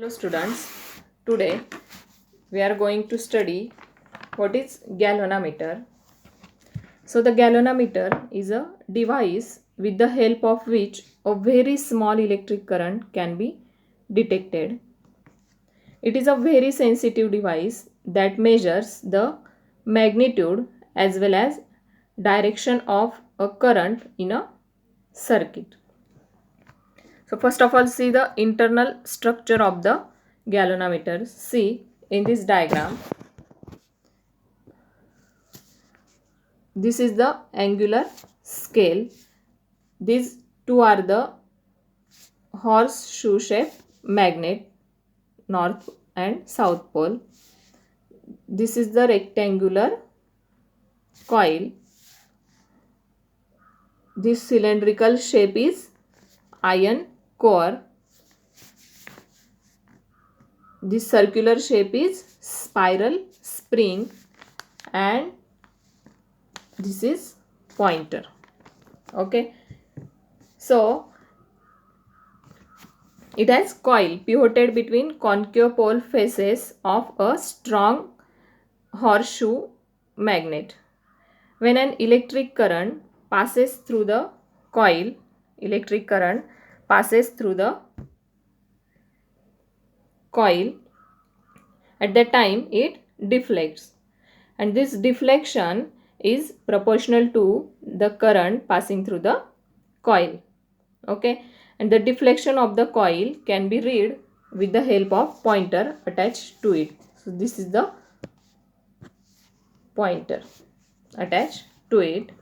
Hello students, today we are going to study what is galvanometer. So the galvanometer is a device with the help of which a very small electric current can be detected. It is a very sensitive device that measures the magnitude as well as direction of a current in a circuit. So first of all, see the internal structure of the galvanometer. See in this diagram, this is the angular scale. These two are the horseshoe shape magnet, north and south pole. This is the rectangular coil. This cylindrical shape is iron core. This circular shape is spiral spring, and this is pointer. Okay, so it has coil pivoted between concave pole faces of a strong horseshoe magnet. When an electric current passes through the coil, electric current passes through the coil, at that time it deflects, and this deflection is proportional to the current passing through the coil. Okay, and the deflection of the coil can be read with the help of pointer attached to it. So this is the pointer attached to it,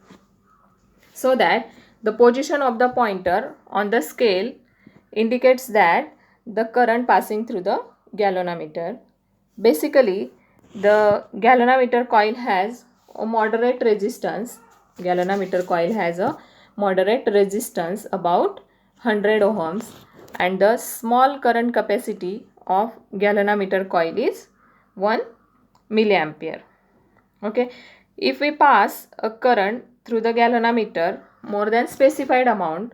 so that the position of the pointer on the scale indicates that the current passing through the galvanometer. Basically, the galvanometer coil has a moderate resistance. Galvanometer coil has a moderate resistance about 100 ohms, and the small current capacity of galvanometer coil is 1 milliampere. Okay, if we pass a current through the galvanometer more than specified amount,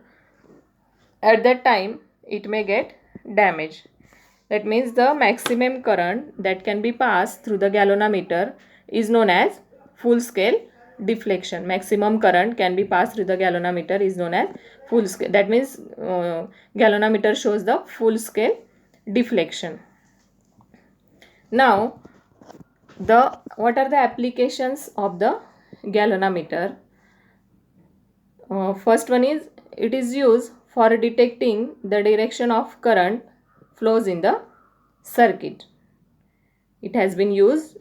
at that time it may get damaged. That means the maximum current that can be passed through the galvanometer is known as full scale deflection. Maximum current can be passed through the galvanometer is known as full scale. That means galvanometer shows the full scale deflection. Now, what are the applications of the galvanometer? First one is, it is used for detecting the direction of current flows in the circuit. It has been used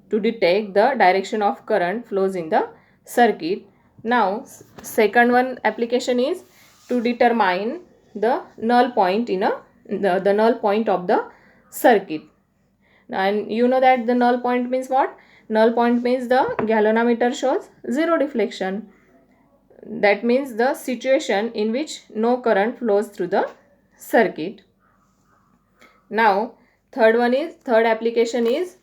to detect the direction of current flows in the circuit. Now, second one application is to determine the null point in the null point of the circuit. And you know that the null point means what? Null point means the galvanometer shows zero deflection. That means the situation in which no current flows through the circuit. Now, third application is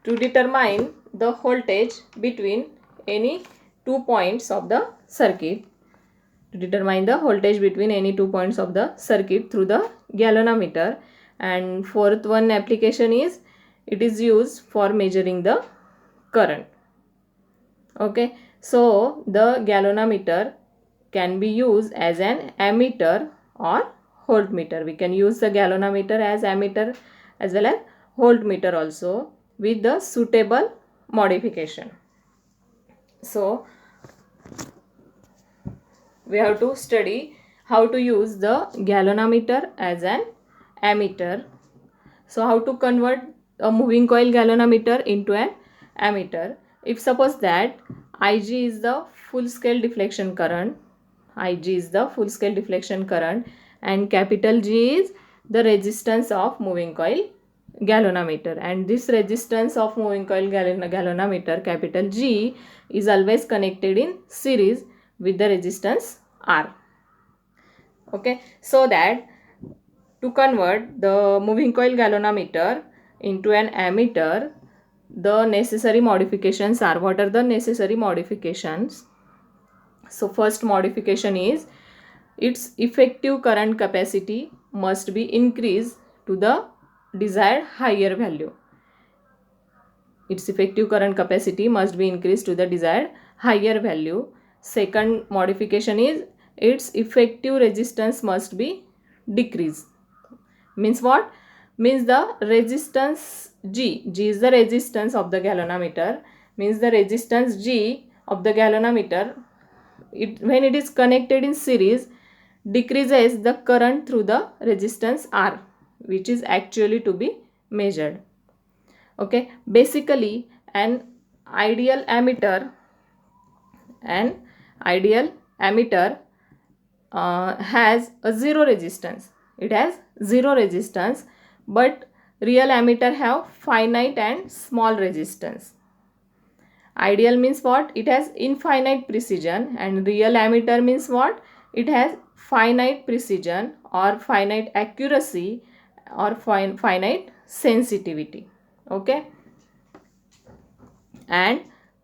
to determine the voltage between any 2 points of the circuit. To determine the voltage between any 2 points of the circuit through the galvanometer. And fourth one application is, it is used for measuring the current. Okay, so the galvanometer can be used as an ammeter or voltmeter. We can use the galvanometer as ammeter as well as voltmeter also, with the suitable modification. So we have to study how to use the galvanometer as an ammeter. So how to convert a moving coil galvanometer into an ammeter? If suppose that Ig is the full scale deflection current, Ig is the full scale deflection current, and capital G is the resistance of moving coil galvanometer, and this resistance of moving coil galvanometer, capital G, is always connected in series with the resistance R. Okay, so that to convert the moving coil galvanometer into an ammeter, the necessary modifications are, what are the necessary modifications? So first modification is, its effective current capacity must be increased to the desired higher value. Its effective current capacity must be increased to the desired higher value. Second modification is its effective resistance must be decreased. Means what? Means the resistance G is the resistance of the galvanometer, means the resistance G of the galvanometer, when it is connected in series, decreases the current through the resistance R, which is actually to be measured. Okay, basically an ideal ammeter has a zero resistance. It has zero resistance, but real ammeter have finite and small resistance. Ideal means what? It has infinite precision, and real ammeter means what? It has finite precision or finite accuracy or finite sensitivity. Okay, and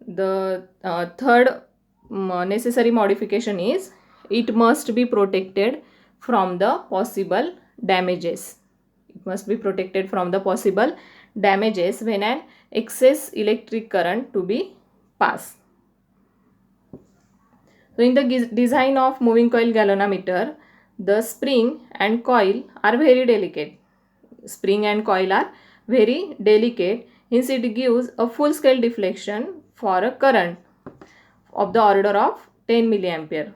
the third necessary modification is it must be protected from the possible damages. It must be protected from the possible damages when an excess electric current to be passed. So in the design of moving coil galvanometer, the spring and coil are very delicate. Spring and coil are very delicate, hence it gives a full scale deflection for a current of the order of 10 milliampere.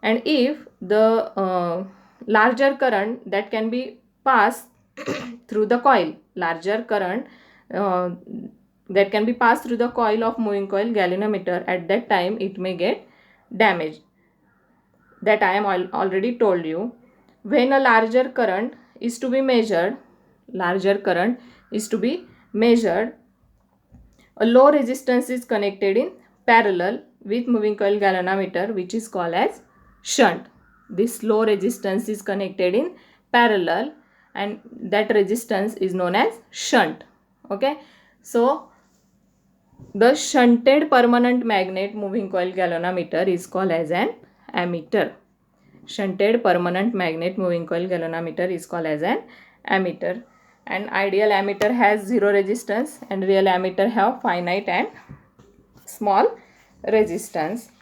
And if the larger current that can be passed through the coil, that can be passed through the coil of moving coil galvanometer, at that time it may get damaged. That I am already told you. When a larger current is to be measured, a low resistance is connected in parallel with moving coil galvanometer, which is called as shunt. This low resistance is connected in parallel, and that resistance is known as shunt. Okay, so the shunted permanent magnet moving coil galvanometer is called as an ammeter. Shunted permanent magnet moving coil galvanometer is called as an ammeter. And ideal ammeter has zero resistance, and real ammeter have finite and small resistance.